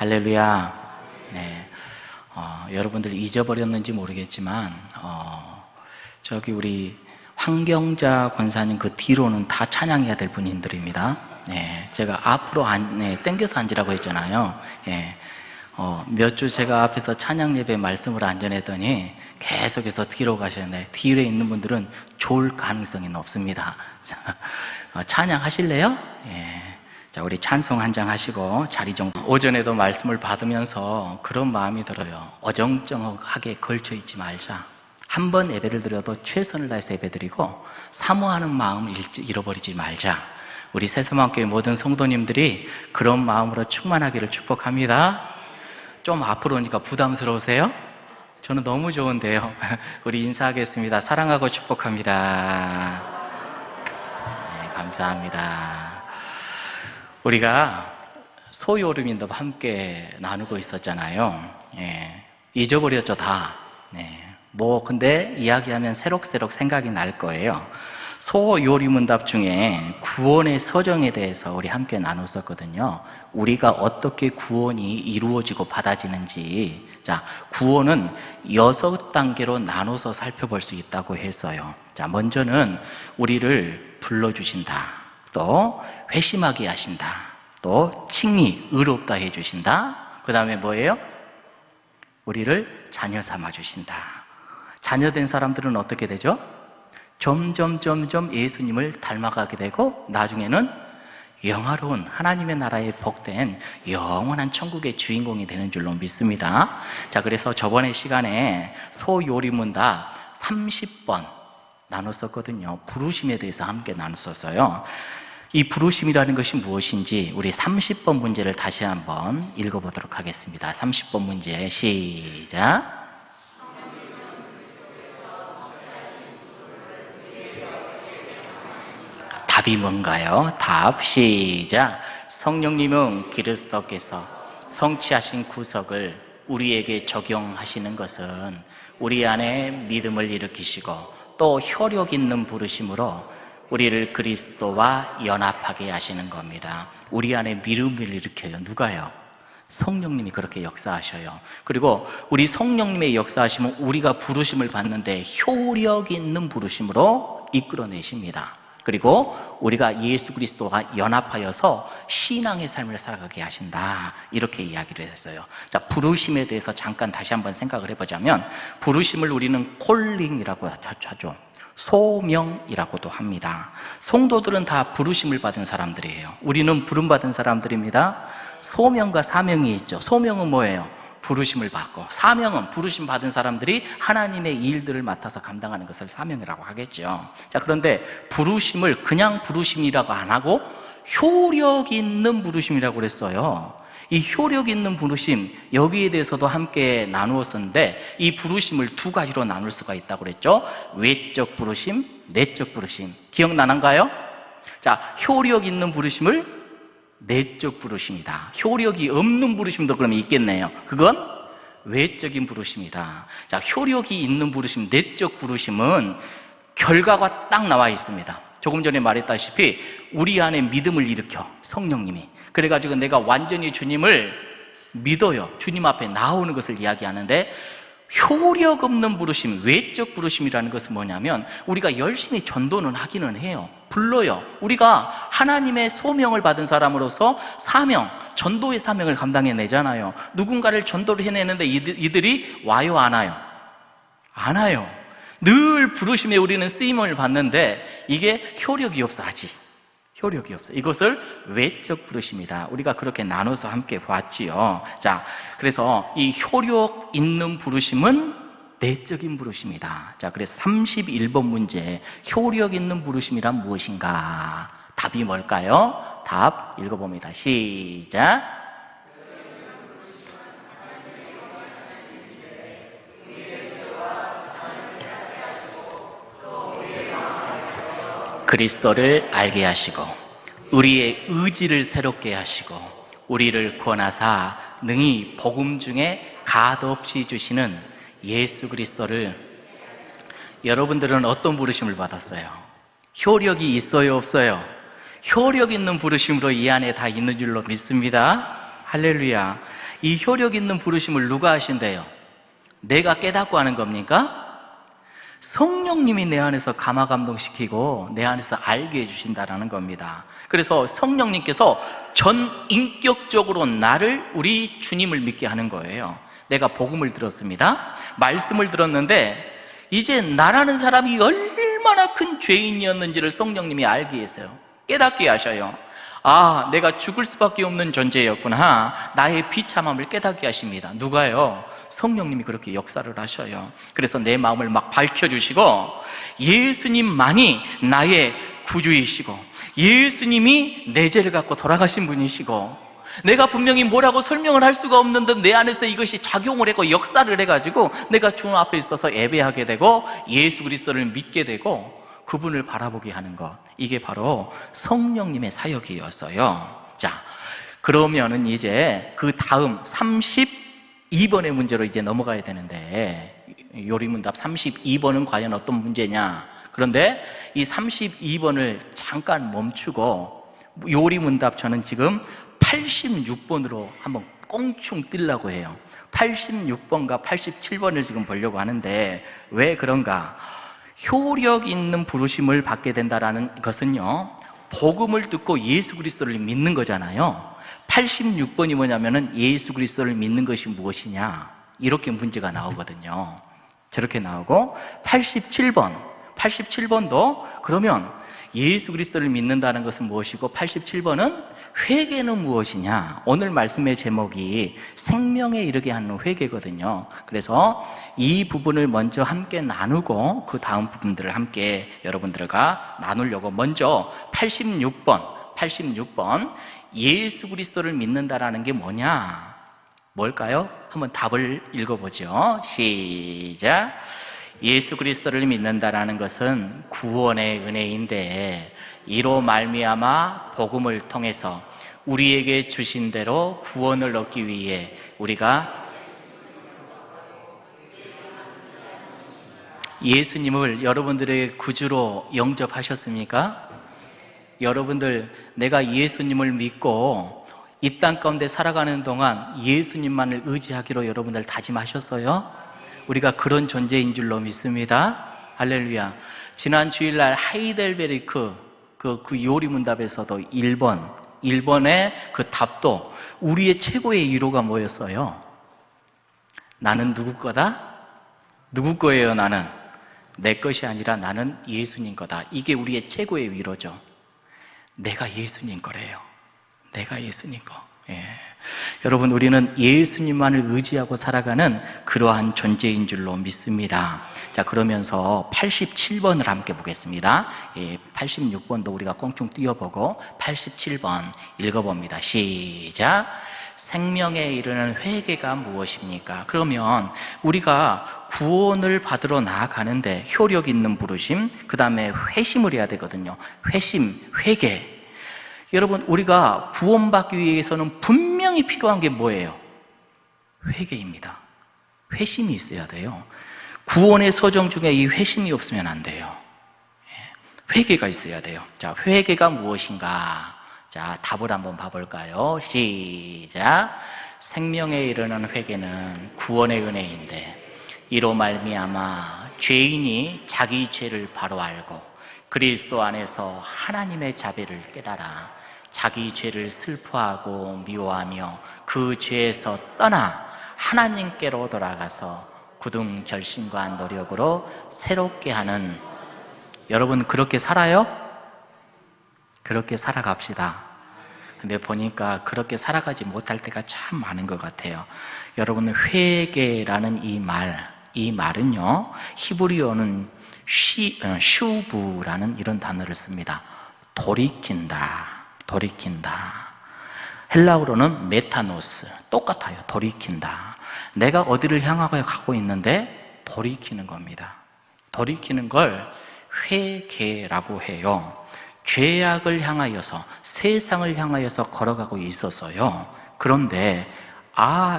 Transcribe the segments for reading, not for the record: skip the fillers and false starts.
할렐루야. 네. 여러분들 잊어버렸는지 모르겠지만, 저기 우리 황경자 권사님 그 뒤로는 다 찬양해야 될 분들입니다. 네. 제가 앞으로 땡겨서 앉으라고 했잖아요. 예. 몇 주 제가 앞에서 찬양 예배 말씀을 안 전했더니 계속해서 뒤로 가셨는데, 뒤에 있는 분들은 좋을 가능성이 높습니다. 찬양 하실래요? 예. 자, 우리 찬송 한 장 하시고 자리 좀. 오전에도 말씀을 받으면서 그런 마음이 들어요. 어정쩡하게 걸쳐 있지 말자. 한 번 예배를 드려도 최선을 다해서 예배드리고 사모하는 마음을 잃어버리지 말자. 우리 새소망교회 모든 성도님들이 그런 마음으로 충만하기를 축복합니다. 좀 앞으로 오니까 부담스러우세요? 저는 너무 좋은데요. 우리 인사하겠습니다. 사랑하고 축복합니다. 네, 감사합니다. 우리가 소요름인도 함께 나누고 있었잖아요. 예, 잊어버렸죠, 다. 네. 근데 이야기하면 새록새록 생각이 날 거예요. 소요리문답 중에 구원의 서정에 대해서 우리 함께 나눴었거든요. 우리가 어떻게 구원이 이루어지고 받아지는지. 자, 구원은 6단계로 나눠서 살펴볼 수 있다고 했어요. 자, 먼저는 우리를 불러주신다. 또 회심하게 하신다. 또 칭히 의롭다 해주신다. 그 다음에 뭐예요? 우리를 자녀 삼아주신다. 자녀된 사람들은 어떻게 되죠? 점점 예수님을 닮아가게 되고 나중에는 영화로운 하나님의 나라에 복된 영원한 천국의 주인공이 되는 줄로 믿습니다. 자, 그래서 저번에 시간에 소요리문답 30번 나눴었거든요. 부르심에 대해서 함께 나눴었어요. 이 부르심이라는 것이 무엇인지 우리 30번 문제를 다시 한번 읽어보도록 하겠습니다. 30번 문제 시작. 답이 뭔가요? 답 시작. 성령님은 그리스도께서 성취하신 구속을 우리에게 적용하시는 것은 우리 안에 믿음을 일으키시고 또 효력 있는 부르심으로 우리를 그리스도와 연합하게 하시는 겁니다. 우리 안에 믿음을 일으켜요. 누가요? 성령님이 그렇게 역사하셔요. 그리고 우리 성령님의 역사하시면 우리가 부르심을 받는데 효력 있는 부르심으로 이끌어내십니다. 그리고 우리가 예수 그리스도와 연합하여서 신앙의 삶을 살아가게 하신다. 이렇게 이야기를 했어요. 자, 부르심에 대해서 잠깐 다시 한번 생각을 해보자면, 부르심을 우리는 콜링이라고 하죠. 소명이라고도 합니다. 성도들은 다 부르심을 받은 사람들이에요. 우리는 부름받은 사람들입니다. 소명과 사명이 있죠. 소명은 뭐예요? 부르심을 받고, 사명은 부르심 받은 사람들이 하나님의 일들을 맡아서 감당하는 것을 사명이라고 하겠죠. 자, 그런데 부르심을 그냥 부르심이라고 안 하고 효력 있는 부르심이라고 그랬어요. 이 효력 있는 부르심, 여기에 대해서도 함께 나누었었는데 이 부르심을 두 가지로 나눌 수가 있다고 그랬죠. 외적 부르심, 내적 부르심. 기억나는가요? 자, 효력 있는 부르심을 내적 부르심이다. 효력이 없는 부르심도 그러면 있겠네요. 그건 외적인 부르심이다. 자, 효력이 있는 부르심, 내적 부르심은 결과가 딱 나와 있습니다. 조금 전에 말했다시피 우리 안에 믿음을 일으켜, 성령님이. 그래가지고 내가 완전히 주님을 믿어요. 주님 앞에 나오는 것을 이야기하는데, 효력 없는 부르심, 외적 부르심이라는 것은 뭐냐면 우리가 열심히 전도는 하기는 해요. 불러요. 우리가 하나님의 소명을 받은 사람으로서 사명, 전도의 사명을 감당해내잖아요. 누군가를 전도를 해내는데 이들이 와요, 안 와요? 안 와요. 늘 부르심에 우리는 쓰임을 받는데 이게 효력이 없어, 아직. 효력이 없어. 이것을 외적 부르심이다. 우리가 그렇게 나눠서 함께 봤지요. 자, 그래서 이 효력 있는 부르심은 내적인 부르심이다. 자, 그래서 31번 문제, 효력 있는 부르심이란 무엇인가? 답이 뭘까요? 답 읽어봅니다. 시작. 그리스도를 알게 하시고 우리의 의지를 새롭게 하시고 우리를 구원하사 능히 복음 중에 가득없이 주시는 예수 그리스도를. 여러분들은 어떤 부르심을 받았어요? 효력이 있어요, 없어요? 효력 있는 부르심으로 이 안에 다 있는 줄로 믿습니다. 할렐루야. 이 효력 있는 부르심을 누가 하신대요? 내가 깨닫고 하는 겁니까? 성령님이 내 안에서 감화감동시키고 내 안에서 알게 해주신다는 겁니다. 그래서 성령님께서 전인격적으로 나를, 우리 주님을 믿게 하는 거예요. 내가 복음을 들었습니다. 말씀을 들었는데 이제 나라는 사람이 얼마나 큰 죄인이었는지를 성령님이 알게 했어요. 깨닫게 하셔요. 아, 내가 죽을 수밖에 없는 존재였구나. 나의 비참함을 깨닫게 하십니다. 누가요? 성령님이 그렇게 역사를 하셔요. 그래서 내 마음을 막 밝혀주시고 예수님만이 나의 구주이시고 예수님이 내 죄를 갖고 돌아가신 분이시고 내가 분명히 뭐라고 설명을 할 수가 없는데 내 안에서 이것이 작용을 하고 역사를 해가지고 내가 주님 앞에 있어서 예배하게 되고 예수 그리스도를 믿게 되고 그분을 바라보게 하는 것, 이게 바로 성령님의 사역이었어요. 자, 그러면은 이제 그 다음 32번의 문제로 이제 넘어가야 되는데, 요리문답 32번은 과연 어떤 문제냐? 그런데 이 32번을 잠깐 멈추고 요리문답 저는 지금 86번으로 한번 꽁충 뛰려고 해요. 86번과 87번을 지금 보려고 하는데 왜 그런가? 효력 있는 부르심을 받게 된다는 것은요, 복음을 듣고 예수 그리스도를 믿는 거잖아요. 86번이 뭐냐면은 예수 그리스도를 믿는 것이 무엇이냐, 이렇게 문제가 나오거든요. 저렇게 나오고 87번도 그러면 예수 그리스도를 믿는다는 것은 무엇이고 87번은 회개는 무엇이냐. 오늘 말씀의 제목이 생명에 이르게 하는 회개거든요. 그래서 이 부분을 먼저 함께 나누고 그 다음 부분들을 함께 여러분들과 나누려고, 먼저 86번 예수 그리스도를 믿는다라는 게 뭐냐, 뭘까요? 한번 답을 읽어보죠. 시작. 예수 그리스도를 믿는다라는 것은 구원의 은혜인데 이로 말미암아 복음을 통해서 우리에게 주신 대로 구원을 얻기 위해 우리가 예수님을 여러분들의 구주로 영접하셨습니까? 여러분들, 내가 예수님을 믿고 이 땅 가운데 살아가는 동안 예수님만을 의지하기로 여러분들 다짐하셨어요? 우리가 그런 존재인 줄로 믿습니다. 할렐루야. 지난 주일날 하이델베르크 그 요리문답에서도 1번의 그 답도 우리의 최고의 위로가 뭐였어요? 나는 누구 거다? 누구 거예요? 나는 내 것이 아니라 나는 예수님 거다. 이게 우리의 최고의 위로죠. 내가 예수님 거래요. 내가 예수님 거. 예. 여러분, 우리는 예수님만을 의지하고 살아가는 그러한 존재인 줄로 믿습니다. 자, 그러면서 87번을 함께 보겠습니다. 예, 86번도 우리가 꽁충 띄워보고 87번 읽어봅니다. 시작. 생명에 이르는 회개가 무엇입니까? 그러면 우리가 구원을 받으러 나아가는데 효력 있는 부르심, 그 다음에 회심을 해야 되거든요. 회심, 회개. 여러분, 우리가 구원받기 위해서는 분명히 필요한 게 뭐예요? 회개입니다. 회심이 있어야 돼요. 구원의 서정 중에 이 회심이 없으면 안 돼요. 회개가 있어야 돼요. 자, 회개가 무엇인가? 자, 답을 한번 봐볼까요? 시작. 생명에 이르는 회개는 구원의 은혜인데 이로 말미암아 죄인이 자기 죄를 바로 알고 그리스도 안에서 하나님의 자비를 깨달아 자기 죄를 슬퍼하고 미워하며 그 죄에서 떠나 하나님께로 돌아가서 굳은 결심과 노력으로 새롭게 하는, 여러분 그렇게 살아요? 그렇게 살아갑시다. 근데 보니까 그렇게 살아가지 못할 때가 참 많은 것 같아요. 여러분, 회개라는 이 말은요, 히브리어는 슈브라는 이런 단어를 씁니다. 돌이킨다. 헬라어로는 메타노스, 똑같아요. 돌이킨다. 내가 어디를 향하고 가고 있는데 돌이키는 겁니다. 돌이키는 걸 회개라고 해요. 죄악을 향하여서, 세상을 향하여서 걸어가고 있었어요. 그런데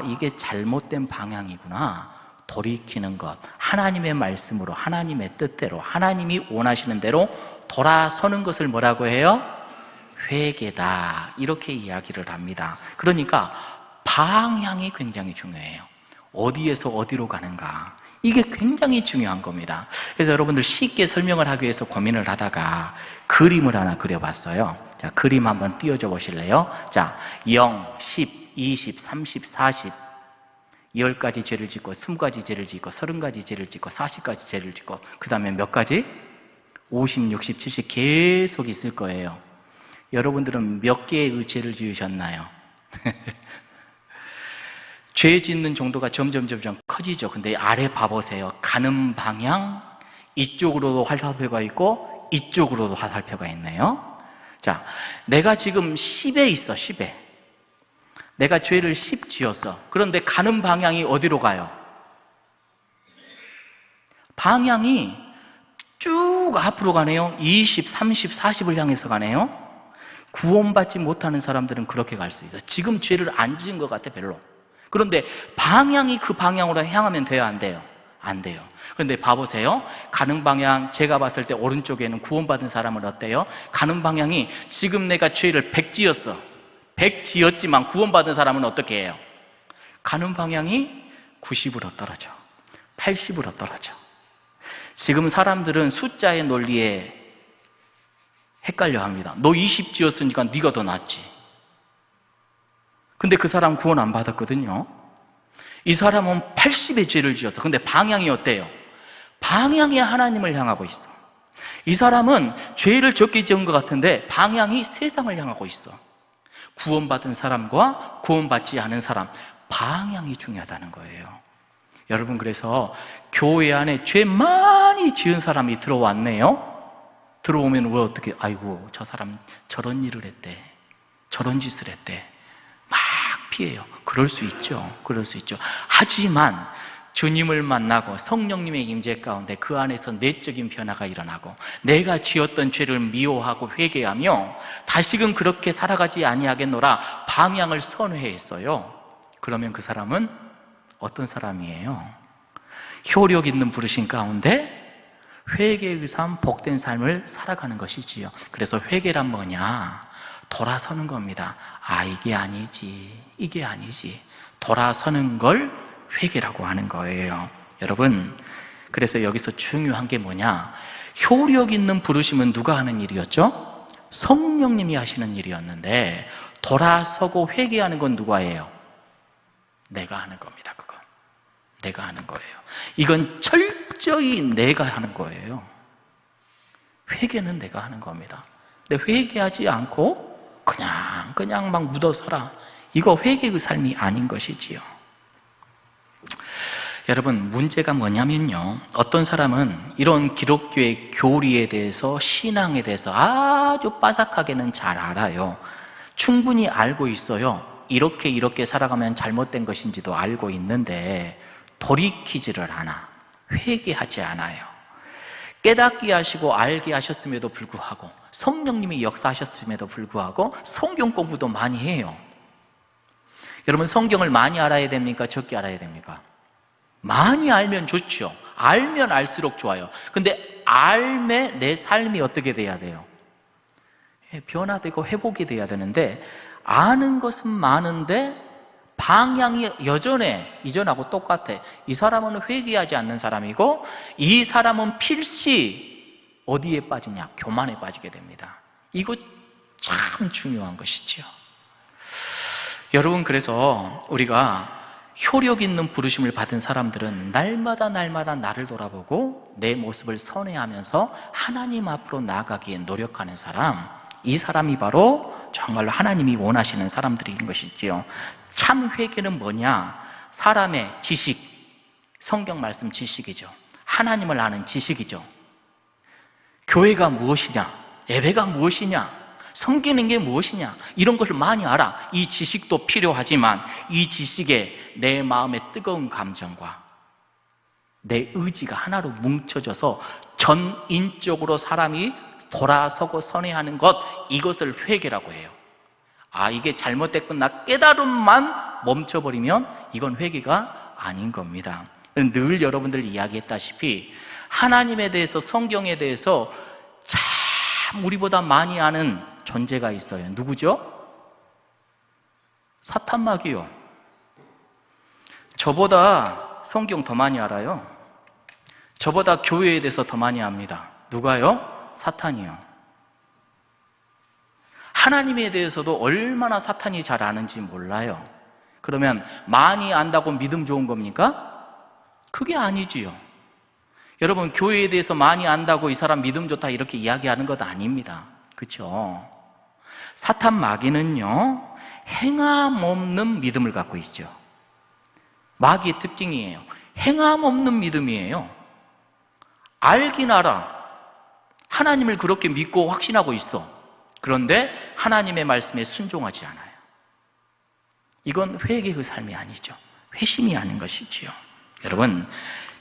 이게 잘못된 방향이구나. 돌이키는 것, 하나님의 말씀으로, 하나님의 뜻대로, 하나님이 원하시는 대로 돌아서는 것을 뭐라고 해요? 회개다. 이렇게 이야기를 합니다. 그러니까 방향이 굉장히 중요해요. 어디에서 어디로 가는가, 이게 굉장히 중요한 겁니다. 그래서 여러분들 쉽게 설명을 하기 위해서 고민을 하다가 그림을 하나 그려봤어요. 자, 그림 한번 띄워줘 보실래요? 자, 0, 10, 20, 30, 40 10가지 죄를 짓고 20가지 죄를 짓고 30가지 죄를 짓고 40가지 죄를 짓고 그 다음에 몇 가지? 50, 60, 70 계속 있을 거예요. 여러분들은 몇 개의 죄를 지으셨나요? 죄 짓는 정도가 점점 커지죠. 근데 아래 봐보세요. 가는 방향, 이쪽으로도 화살표가 있고 이쪽으로도 화살표가 있네요. 자, 내가 지금 10에 있어. 10에 내가 죄를 10 지었어. 그런데 가는 방향이 어디로 가요? 방향이 쭉 앞으로 가네요. 20, 30, 40을 향해서 가네요. 구원받지 못하는 사람들은 그렇게 갈 수 있어요. 지금 죄를 안 지은 것 같아, 별로. 그런데 방향이 그 방향으로 향하면 돼요, 안 돼요? 안 돼요. 그런데 봐보세요. 가는 방향, 제가 봤을 때 오른쪽에는 구원받은 사람은 어때요? 가는 방향이 지금 내가 죄를 100 지었어. 100 지었지만 구원받은 사람은 어떻게 해요? 가는 방향이 90으로 떨어져. 80으로 떨어져. 지금 사람들은 숫자의 논리에 헷갈려 합니다. 너 20 지었으니까 네가 더 낫지. 근데 그 사람 구원 안 받았거든요. 이 사람은 80의 죄를 지었어. 근데 방향이 어때요? 방향이 하나님을 향하고 있어. 이 사람은 죄를 적게 지은 것 같은데 방향이 세상을 향하고 있어. 구원받은 사람과 구원받지 않은 사람, 방향이 중요하다는 거예요. 여러분, 그래서 교회 안에 죄 많이 지은 사람이 들어왔네요. 들어오면 왜 어떻게, 아이고 저 사람 저런 일을 했대, 저런 짓을 했대, 막 피해요. 그럴 수 있죠. 그럴 수 있죠. 하지만 주님을 만나고 성령님의 임재 가운데 그 안에서 내적인 변화가 일어나고 내가 지었던 죄를 미워하고 회개하며 다시금 그렇게 살아가지 아니하겠노라 방향을 선회했어요. 그러면 그 사람은 어떤 사람이에요? 효력 있는 부르심 가운데 회개의 삶, 복된 삶을 살아가는 것이지요. 그래서 회개란 뭐냐? 돌아서는 겁니다. 아, 이게 아니지, 이게 아니지. 돌아서는 걸 회개라고 하는 거예요. 여러분, 그래서 여기서 중요한 게 뭐냐? 효력 있는 부르심은 누가 하는 일이었죠? 성령님이 하시는 일이었는데 돌아서고 회개하는 건 누가 해요? 내가 하는 겁니다. 그건 내가 하는 거예요. 이건 철저히 내가 하는 거예요. 회개는 내가 하는 겁니다. 근데 회개하지 않고 그냥 막 묻어서라, 이거 회개의 삶이 아닌 것이지요. 여러분, 문제가 뭐냐면요, 어떤 사람은 이런 기독교의 교리에 대해서, 신앙에 대해서 아주 빠삭하게는 잘 알아요. 충분히 알고 있어요. 이렇게 살아가면 잘못된 것인지도 알고 있는데 돌이키지를 않아. 회개하지 않아요. 깨닫게 하시고 알게 하셨음에도 불구하고, 성령님이 역사하셨음에도 불구하고 성경 공부도 많이 해요. 여러분, 성경을 많이 알아야 됩니까? 적게 알아야 됩니까? 많이 알면 좋죠. 알면 알수록 좋아요. 근데 알매 내 삶이 어떻게 돼야 돼요? 변화되고 회복이 돼야 되는데, 아는 것은 많은데 방향이 이전하고 똑같아. 이 사람은 회개하지 않는 사람이고, 이 사람은 필시 어디에 빠지냐? 교만에 빠지게 됩니다. 이거 참 중요한 것이지요. 여러분, 그래서 우리가 효력 있는 부르심을 받은 사람들은 날마다 나를 돌아보고 내 모습을 선회하면서 하나님 앞으로 나아가기에 노력하는 사람, 이 사람이 바로 정말로 하나님이 원하시는 사람들인 것이지요. 참 회개는 뭐냐? 사람의 지식, 성경 말씀 지식이죠. 하나님을 아는 지식이죠. 교회가 무엇이냐? 예배가 무엇이냐? 섬기는 게 무엇이냐? 이런 것을 많이 알아. 이 지식도 필요하지만 이 지식에 내 마음의 뜨거운 감정과 내 의지가 하나로 뭉쳐져서 전인적으로 사람이 돌아서고 선회하는 것, 이것을 회개라고 해요. 아, 이게 잘못됐구나 깨달음만 멈춰버리면 이건 회개가 아닌 겁니다. 늘 여러분들 이야기했다시피 하나님에 대해서, 성경에 대해서 참 우리보다 많이 아는 존재가 있어요. 누구죠? 사탄마귀요. 저보다 성경 더 많이 알아요. 저보다 교회에 대해서 더 많이 압니다. 누가요? 사탄이요. 하나님에 대해서도 얼마나 사탄이 잘 아는지 몰라요. 그러면 많이 안다고 믿음 좋은 겁니까? 그게 아니지요. 여러분, 교회에 대해서 많이 안다고 이 사람 믿음 좋다 이렇게 이야기하는 것 아닙니다. 그렇죠? 사탄 마귀는요, 행함 없는 믿음을 갖고 있죠. 마귀의 특징이에요. 행함 없는 믿음이에요. 알긴 알아. 하나님을 그렇게 믿고 확신하고 있어. 그런데 하나님의 말씀에 순종하지 않아요. 이건 회개의 삶이 아니죠. 회심이 아닌 것이지요. 여러분,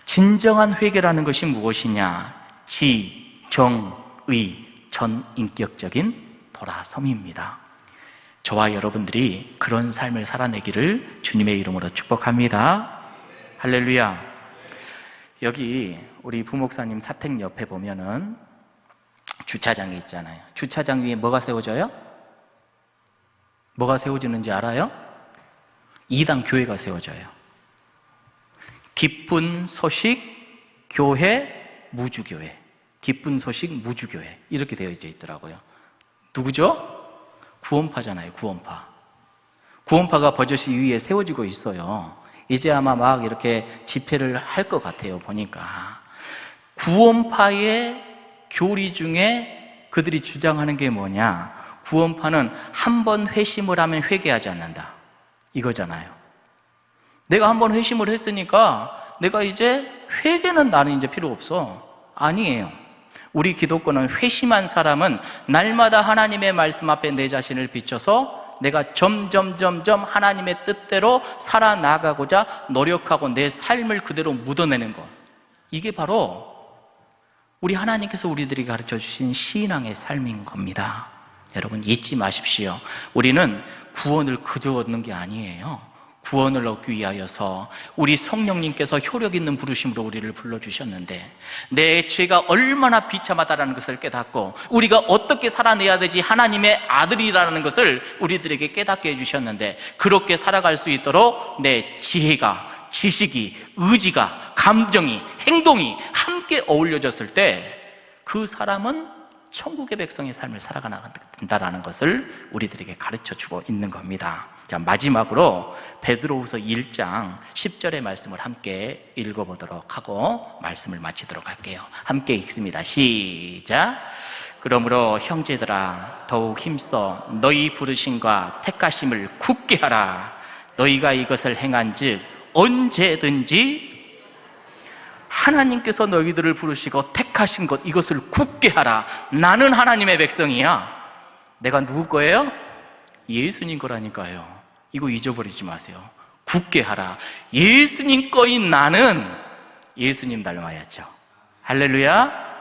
진정한 회개라는 것이 무엇이냐? 지, 정, 의, 전인격적인 돌아섬입니다. 저와 여러분들이 그런 삶을 살아내기를 주님의 이름으로 축복합니다. 할렐루야. 여기 우리 부목사님 사택 옆에 보면은 주차장이 있잖아요. 주차장 위에 뭐가 세워져요? 뭐가 세워지는지 알아요? 이단 교회가 세워져요. 기쁜 소식 교회 무주교회, 기쁜 소식 무주교회 이렇게 되어져 있더라고요. 누구죠? 구원파잖아요. 구원파가 버젓이 위에 세워지고 있어요. 이제 아마 막 이렇게 집회를 할 것 같아요. 보니까 구원파의 교리 중에 그들이 주장하는 게 뭐냐? 구원파는 한 번 회심을 하면 회개하지 않는다 이거잖아요. 내가 한 번 회심을 했으니까 내가 이제 회개는 나는 이제 필요 없어. 아니에요. 우리 기독교는 회심한 사람은 날마다 하나님의 말씀 앞에 내 자신을 비춰서 내가 점점 하나님의 뜻대로 살아나가고자 노력하고 내 삶을 그대로 묻어내는 것, 이게 바로 우리 하나님께서 우리들이 가르쳐 주신 신앙의 삶인 겁니다. 여러분, 잊지 마십시오. 우리는 구원을 그저 얻는 게 아니에요. 구원을 얻기 위하여서 우리 성령님께서 효력 있는 부르심으로 우리를 불러주셨는데, 내 죄가 얼마나 비참하다는 것을 깨닫고 우리가 어떻게 살아내야 되지, 하나님의 아들이라는 것을 우리들에게 깨닫게 해주셨는데, 그렇게 살아갈 수 있도록 내 지혜가, 지식이, 의지가, 감정이, 행동이 함께 어울려졌을 때 그 사람은 천국의 백성의 삶을 살아간다는 것을 우리들에게 가르쳐주고 있는 겁니다. 자, 마지막으로 베드로후서 1장 10절의 말씀을 함께 읽어보도록 하고 말씀을 마치도록 할게요. 함께 읽습니다. 시작. 그러므로 형제들아, 더욱 힘써 너희 부르심과 택하심을 굳게 하라. 너희가 이것을 행한즉 언제든지 하나님께서 너희들을 부르시고 택하신 것, 이것을 굳게 하라. 나는 하나님의 백성이야. 내가 누구 거예요? 예수님 거라니까요. 이거 잊어버리지 마세요. 굳게 하라. 예수님 거인 나는 예수님 닮아야죠. 할렐루야.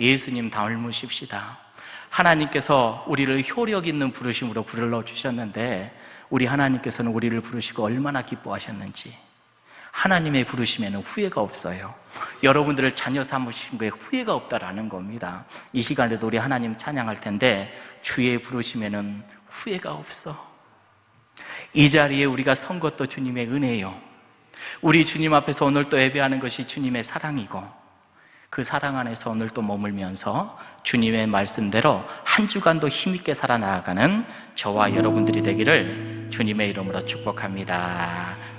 예수님 닮으십시다. 하나님께서 우리를 효력 있는 부르심으로 불러주셨는데, 우리 하나님께서는 우리를 부르시고 얼마나 기뻐하셨는지. 하나님의 부르심에는 후회가 없어요. 여러분들을 자녀 삼으신 거에 후회가 없다라는 겁니다. 이 시간에도 우리 하나님 찬양할 텐데, 주의 부르심에는 후회가 없어. 이 자리에 우리가 선 것도 주님의 은혜요. 우리 주님 앞에서 오늘 또 예배하는 것이 주님의 사랑이고, 그 사랑 안에서 오늘 또 머물면서 주님의 말씀대로 한 주간도 힘있게 살아나가는 저와 여러분들이 되기를 주님의 이름으로 축복합니다.